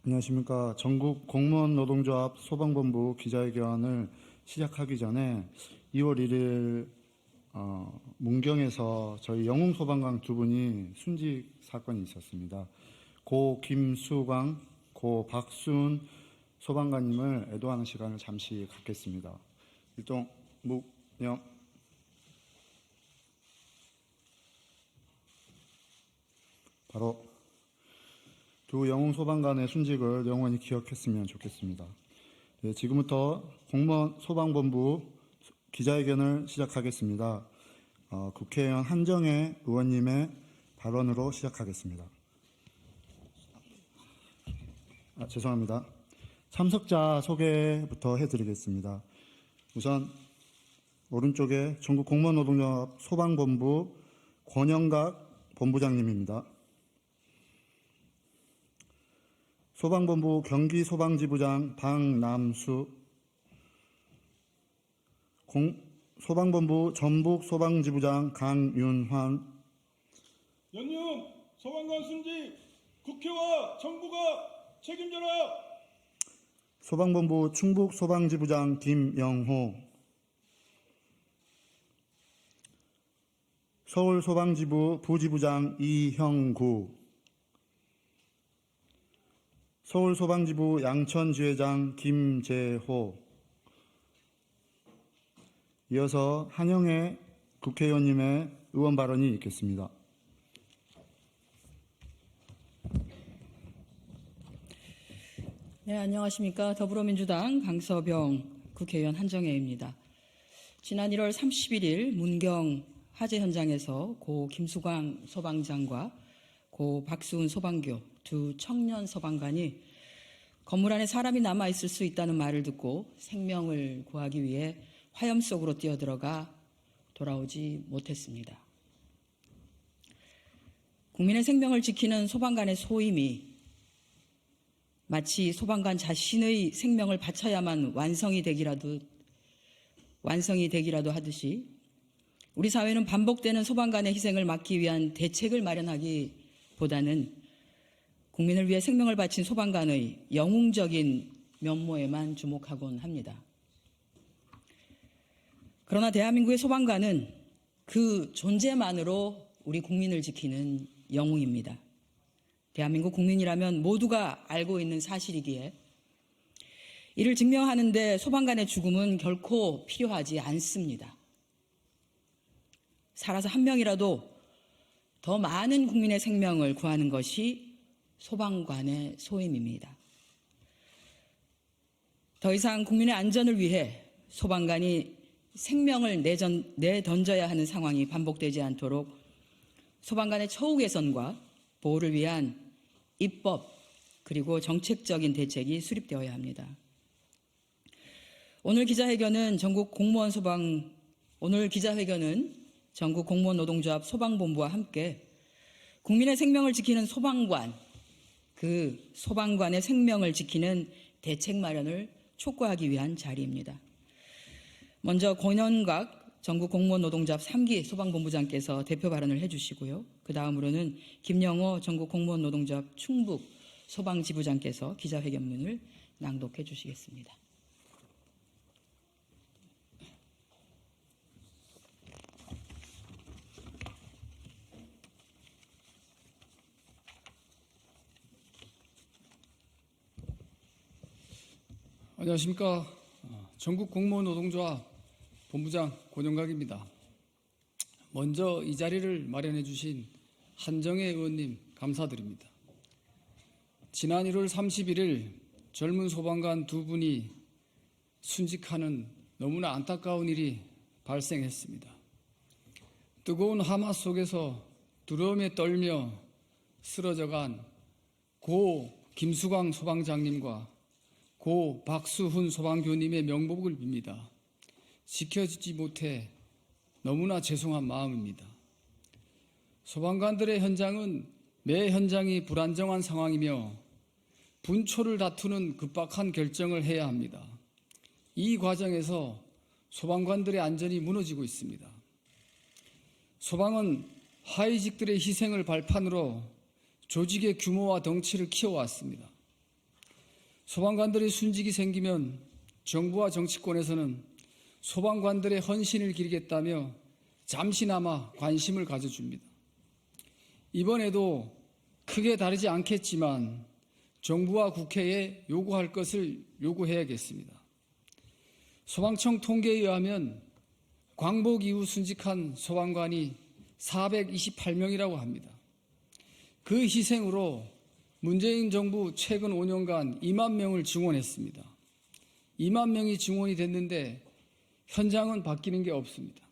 안녕하십니까. 전국 공무원 노동조합 소방본부 기자회견을 시작하기 전에 2월 1일 문경에서 저희 영웅 소방관 두 분이 순직 사건이 있었습니다. 고 김수광, 고 박순 소방관님을 애도하는 시간을 잠시 갖겠습니다. 일동 묵념. 바로 두 영웅 소방관의 순직을 영원히 기억했으면 좋겠습니다. 네, 지금부터 공무원 소방본부 기자회견을 시작하겠습니다. 국회의원 한정혜 의원님의 발언으로 시작하겠습니다. 죄송합니다. 참석자 소개부터 해드리겠습니다. 우선 오른쪽에 전국 공무원 노동조합 소방본부 권영각 본부장님입니다. 소방본부 경기소방지부장 박남수, 소방본부 전북소방지부장 강윤환, 연이은 소방관 순직 국회와 정부가 책임져라. 소방본부 충북소방지부장 김영호, 서울소방지부 부지부장 이형구, 서울소방지부 양천지회장 김재호, 이어서 한영애 국회의원님의 의원 발언이 있겠습니다. 네, 안녕하십니까. 더불어민주당 강서병 국회의원 한정혜입니다. 지난 1월 31일 문경 화재 현장에서 고 김수광 소방장과 고 박수은 소방교 두 청년 소방관이 건물 안에 사람이 남아있을 수 있다는 말을 듣고 생명을 구하기 위해 화염 속으로 뛰어들어가 돌아오지 못했습니다. 국민의 생명을 지키는 소방관의 소임이 마치 소방관 자신의 생명을 바쳐야만 완성이 되기라도 하듯이 우리 사회는 반복되는 소방관의 희생을 막기 위한 대책을 마련하기보다는 국민을 위해 생명을 바친 소방관의 영웅적인 면모에만 주목하곤 합니다. 그러나 대한민국의 소방관은 그 존재만으로 우리 국민을 지키는 영웅입니다. 대한민국 국민이라면 모두가 알고 있는 사실이기에 이를 증명하는 데 소방관의 죽음은 결코 필요하지 않습니다. 살아서 한 명이라도 더 많은 국민의 생명을 구하는 것이 소방관의 소임입니다. 더 이상 국민의 안전을 위해 소방관이 생명을 내던져야 하는 상황이 반복되지 않도록 소방관의 처우 개선과 보호를 위한 입법 그리고 정책적인 대책이 수립되어야 합니다. 오늘 기자회견은 전국 공무원 노동조합 소방본부와 함께 국민의 생명을 지키는 소방관, 그 소방관의 생명을 지키는 대책 마련을 촉구하기 위한 자리입니다. 먼저 권영각 전국 공무원 노동조합 3기 소방본부장께서 대표 발언을 해주시고요. 그 다음으로는 김영호 전국 공무원 노동조합 충북 소방지부장께서 기자회견문을 낭독해 주시겠습니다. 안녕하십니까. 전국 공무원 노동조합 본부장 권영각입니다. 먼저 이 자리를 마련해 주신 한정혜 의원님 감사드립니다. 지난 1월 31일 젊은 소방관 두 분이 순직하는 너무나 안타까운 일이 발생했습니다. 뜨거운 하마 속에서 두려움에 떨며 쓰러져간 고 김수광 소방장님과 고 박수훈 소방교님의 명복을 빕니다. 지켜지지 못해 너무나 죄송한 마음입니다. 소방관들의 현장은 매 현장이 불안정한 상황이며 분초를 다투는 급박한 결정을 해야 합니다. 이 과정에서 소방관들의 안전이 무너지고 있습니다. 소방은 하위직들의 희생을 발판으로 조직의 규모와 덩치를 키워왔습니다. 소방관들의 순직이 생기면 정부와 정치권에서는 소방관들의 헌신을 기리겠다며 잠시나마 관심을 가져줍니다. 이번에도 크게 다르지 않겠지만 정부와 국회에 요구할 것을 요구해야겠습니다. 소방청 통계에 의하면 광복 이후 순직한 소방관이 428명이라고 합니다. 그 희생으로 문재인 정부 최근 5년간 2만 명을 증원했습니다. 2만 명이 증원이 됐는데 현장은 바뀌는 게 없습니다.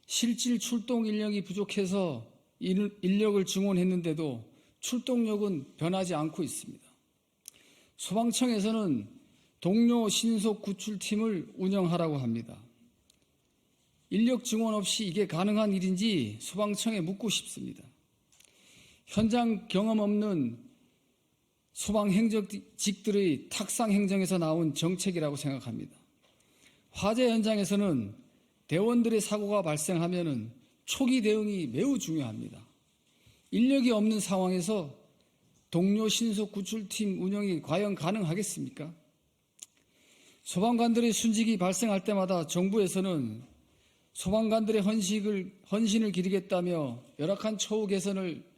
실질 출동 인력이 부족해서 인력을 증원했는데도 출동력은 변하지 않고 있습니다. 소방청에서는 동료 신속 구출팀을 운영하라고 합니다. 인력 증원 없이 이게 가능한 일인지 소방청에 묻고 싶습니다. 현장 경험 없는 소방행정직들의 탁상 행정에서 나온 정책이라고 생각합니다. 화재 현장에서는 대원들의 사고가 발생하면 초기 대응이 매우 중요합니다. 인력이 없는 상황에서 동료 신속 구출팀 운영이 과연 가능하겠습니까? 소방관들의 순직이 발생할 때마다 정부에서는 소방관들의 헌신을 기리겠다며 열악한 처우 개선을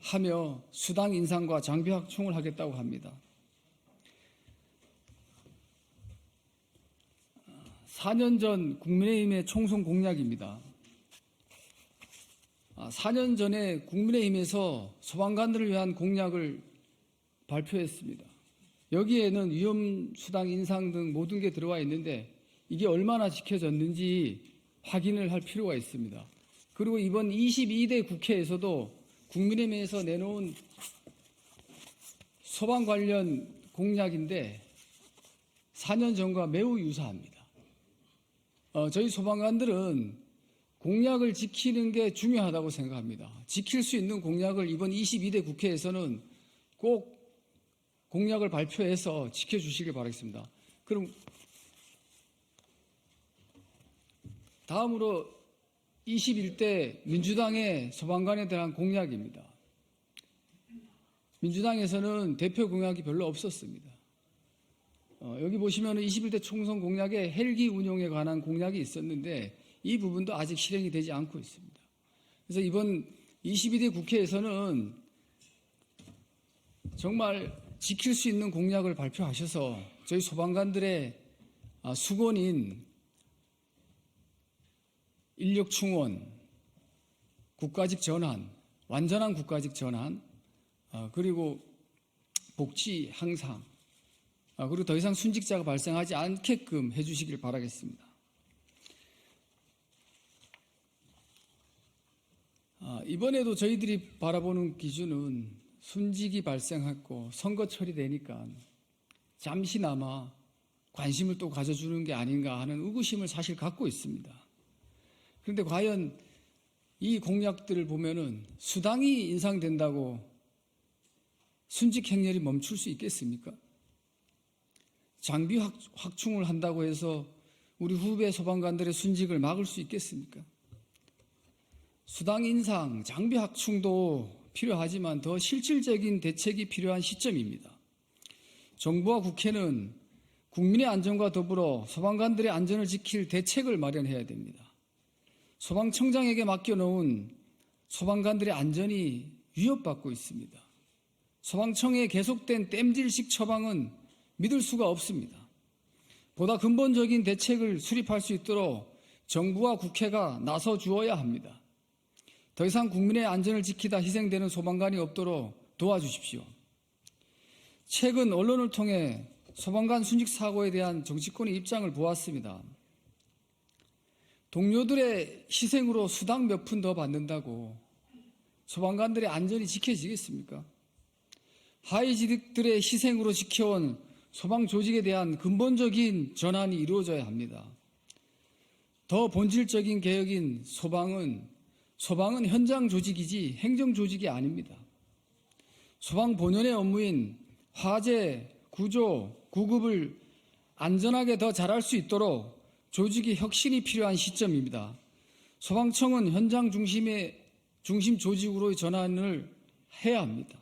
하며 수당 인상과 장비 확충을 하겠다고 합니다. 4년 전 국민의힘의 총선 공약입니다. 4년 전에 국민의힘에서 소방관들을 위한 공약을 발표했습니다. 여기에는 위험수당 인상 등 모든 게 들어와 있는데 이게 얼마나 지켜졌는지 확인을 할 필요가 있습니다. 그리고 이번 22대 국회에서도 국민의힘에서 내놓은 소방 관련 공약인데 4년 전과 매우 유사합니다. 저희 소방관들은 공약을 지키는 게 중요하다고 생각합니다. 지킬 수 있는 공약을 이번 22대 국회에서는 꼭 공약을 발표해서 지켜주시길 바라겠습니다. 그럼 다음으로 21대 민주당의 소방관에 대한 공약입니다. 민주당에서는 대표 공약이 별로 없었습니다. 여기 보시면 21대 총선 공약에 헬기 운용에 관한 공약이 있었는데 이 부분도 아직 실행이 되지 않고 있습니다. 그래서 이번 22대 국회에서는 정말 지킬 수 있는 공약을 발표하셔서 저희 소방관들의 수건인 인력 충원, 국가직 전환, 완전한 국가직 전환, 그리고 복지 향상, 그리고 더 이상 순직자가 발생하지 않게끔 해주시길 바라겠습니다. 이번에도 저희들이 바라보는 기준은 순직이 발생했고 선거 처리되니까 잠시나마 관심을 또 가져주는 게 아닌가 하는 의구심을 사실 갖고 있습니다. 그런데 과연 이 공약들을 보면은 수당이 인상된다고 순직 행렬이 멈출 수 있겠습니까? 장비 확충을 한다고 해서 우리 후배 소방관들의 순직을 막을 수 있겠습니까? 수당 인상, 장비 확충도 필요하지만 더 실질적인 대책이 필요한 시점입니다. 정부와 국회는 국민의 안전과 더불어 소방관들의 안전을 지킬 대책을 마련해야 됩니다. 소방청장에게 맡겨놓은 소방관들의 안전이 위협받고 있습니다. 소방청의 계속된 땜질식 처방은 믿을 수가 없습니다. 보다 근본적인 대책을 수립할 수 있도록 정부와 국회가 나서 주어야 합니다. 더 이상 국민의 안전을 지키다 희생되는 소방관이 없도록 도와주십시오. 최근 언론을 통해 소방관 순직 사고에 대한 정치권의 입장을 보았습니다. 동료들의 희생으로 수당 몇 푼 더 받는다고 소방관들의 안전이 지켜지겠습니까? 하위직들의 희생으로 지켜온 소방 조직에 대한 근본적인 전환이 이루어져야 합니다. 더 본질적인 개혁인 소방은 현장 조직이지 행정 조직이 아닙니다. 소방 본연의 업무인 화재, 구조, 구급을 안전하게 더 잘할 수 있도록 조직의 혁신이 필요한 시점입니다. 소방청은 현장 중심 조직으로의 전환을 해야 합니다.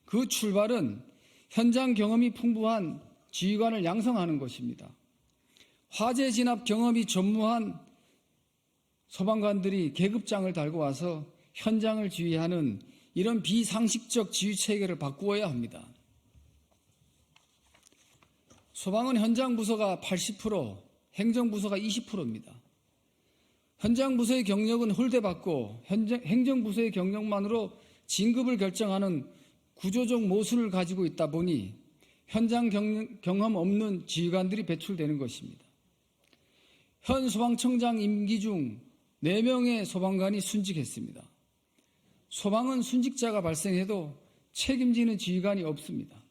그 출발은 현장 경험이 풍부한 지휘관을 양성하는 것입니다. 화재 진압 경험이 전무한 소방관들이 계급장을 달고 와서 현장을 지휘하는 이런 비상식적 지휘 체계를 바꾸어야 합니다. 소방은 현장 부서가 80%, 행정 부서가 20%입니다. 현장 부서의 경력은 홀대받고 행정 부서의 경력만으로 진급을 결정하는 구조적 모순을 가지고 있다 보니 현장 경험 없는 지휘관들이 배출되는 것입니다. 현 소방청장 임기 중 4명의 소방관이 순직했습니다. 소방은 순직자가 발생해도 책임지는 지휘관이 없습니다.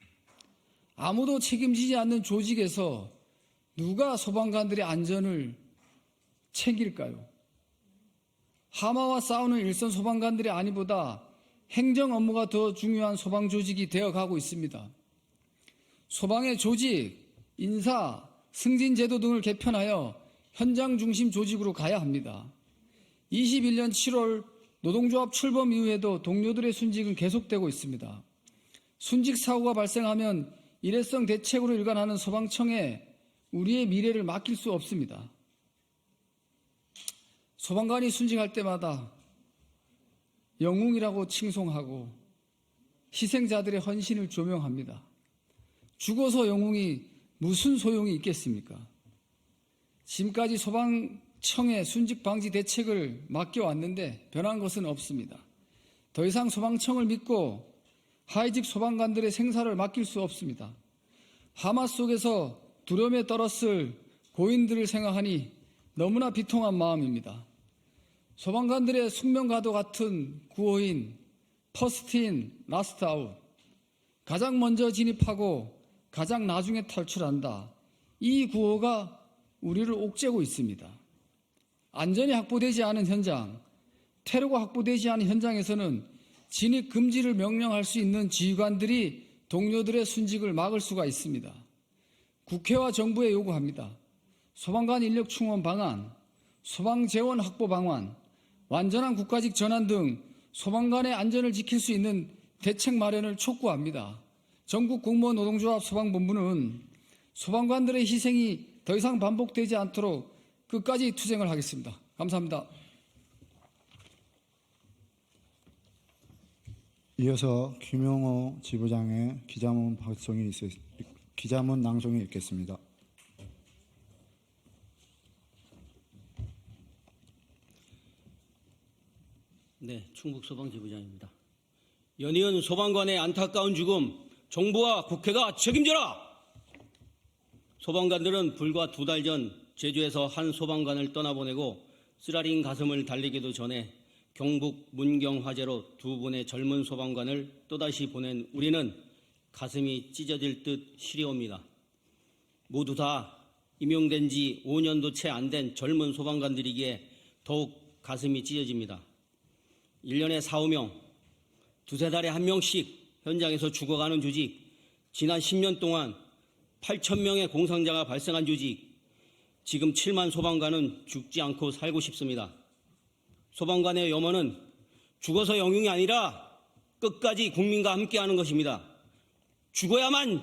아무도 책임지지 않는 조직에서 누가 소방관들의 안전을 챙길까요? 하마와 싸우는 일선 소방관들의 안위보다 행정 업무가 더 중요한 소방 조직이 되어가고 있습니다. 소방의 조직, 인사, 승진 제도 등을 개편하여 현장 중심 조직으로 가야 합니다. 21년 7월 노동조합 출범 이후에도 동료들의 순직은 계속되고 있습니다. 순직 사고가 발생하면 일회성 대책으로 일관하는 소방청에 우리의 미래를 맡길 수 없습니다. 소방관이 순직할 때마다 영웅이라고 칭송하고 희생자들의 헌신을 조명합니다. 죽어서 영웅이 무슨 소용이 있겠습니까? 지금까지 소방청의 순직 방지 대책을 맡겨왔는데 변한 것은 없습니다. 더 이상 소방청을 믿고 하위직 소방관들의 생사를 맡길 수 없습니다. 하마 속에서 두려움에 떨었을 고인들을 생각하니 너무나 비통한 마음입니다. 소방관들의 숙명가도 같은 구호인 퍼스트 인, 라스트 아웃, 가장 먼저 진입하고 가장 나중에 탈출한다. 이 구호가 우리를 옥죄고 있습니다. 안전이 확보되지 않은 현장, 테러가 확보되지 않은 현장에서는 진입 금지를 명령할 수 있는 지휘관들이 동료들의 순직을 막을 수가 있습니다. 국회와 정부에 요구합니다. 소방관 인력 충원 방안, 소방 재원 확보 방안, 완전한 국가직 전환 등 소방관의 안전을 지킬 수 있는 대책 마련을 촉구합니다. 전국 공무원 노동조합 소방본부는 소방관들의 희생이 더 이상 반복되지 않도록 끝까지 투쟁을 하겠습니다. 감사합니다. 이어서 김용호 지부장의 기자문 낭송이 있겠습니다. 네, 충북소방지부장입니다. 연이은 소방관의 안타까운 죽음, 정부와 국회가 책임져라! 소방관들은 불과 2달 전 제주에서 한 소방관을 떠나보내고 쓰라린 가슴을 달리기도 전에 경북 문경 화재로 2분의 젊은 소방관을 또다시 보낸 우리는 가슴이 찢어질 듯 시려옵니다. 모두 다 임용된 지 5년도 채 안 된 젊은 소방관들이기에 더욱 가슴이 찢어집니다. 1년에 4, 5명, 2-3달에 1명씩 현장에서 죽어가는 조직, 지난 10년 동안 8,000명의 공상자가 발생한 조직, 지금 7만 소방관은 죽지 않고 살고 싶습니다. 소방관의 염원은 죽어서 영웅이 아니라 끝까지 국민과 함께하는 것입니다. 죽어야만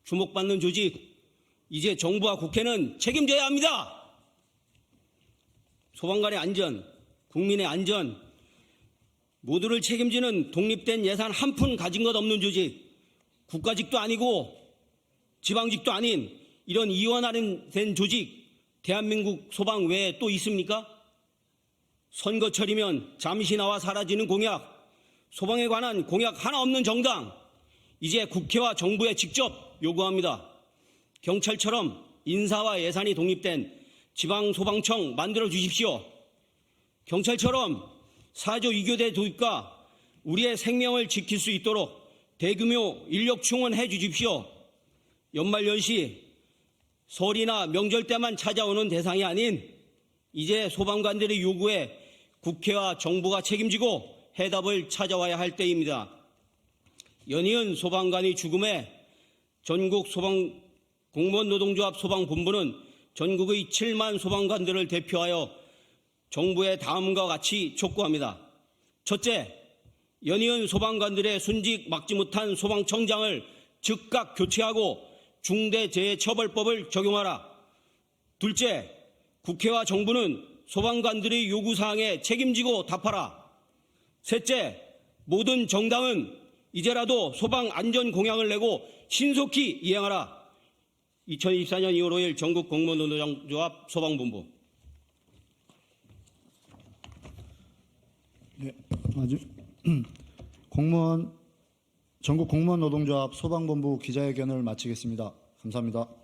주목받는 조직, 이제 정부와 국회는 책임져야 합니다. 소방관의 안전, 국민의 안전, 모두를 책임지는 독립된 예산 한 푼 가진 것 없는 조직, 국가직도 아니고 지방직도 아닌 이런 이원화된 조직, 대한민국 소방 외에 또 있습니까? 선거철이면 잠시 나와 사라지는 공약, 소방에 관한 공약 하나 없는 정당, 이제 국회와 정부에 직접 요구합니다. 경찰처럼 인사와 예산이 독립된 지방소방청 만들어 주십시오. 경찰처럼 사조 2교대 도입과 우리의 생명을 지킬 수 있도록 대규모 인력 충원해 주십시오. 연말연시, 설이나 명절 때만 찾아오는 대상이 아닌 이제 소방관들의 요구에 국회와 정부가 책임지고 해답을 찾아와야 할 때입니다. 연이은 소방관의 죽음에 전국 공무원 노동조합 소방본부는 전국의 7만 소방관들을 대표하여 정부의 다음과 같이 촉구합니다. 첫째, 연이은 소방관들의 순직 막지 못한 소방청장을 즉각 교체하고 중대재해처벌법을 적용하라. 둘째, 국회와 정부는 소방관들의 요구사항에 책임지고 답하라. 셋째, 모든 정당은 이제라도 소방안전 공약을 내고 신속히 이행하라. 2024년 2월 5일 전국 공무원 노동조합 소방본부. 네, 전국 공무원 노동조합 소방본부 기자회견을 마치겠습니다. 감사합니다.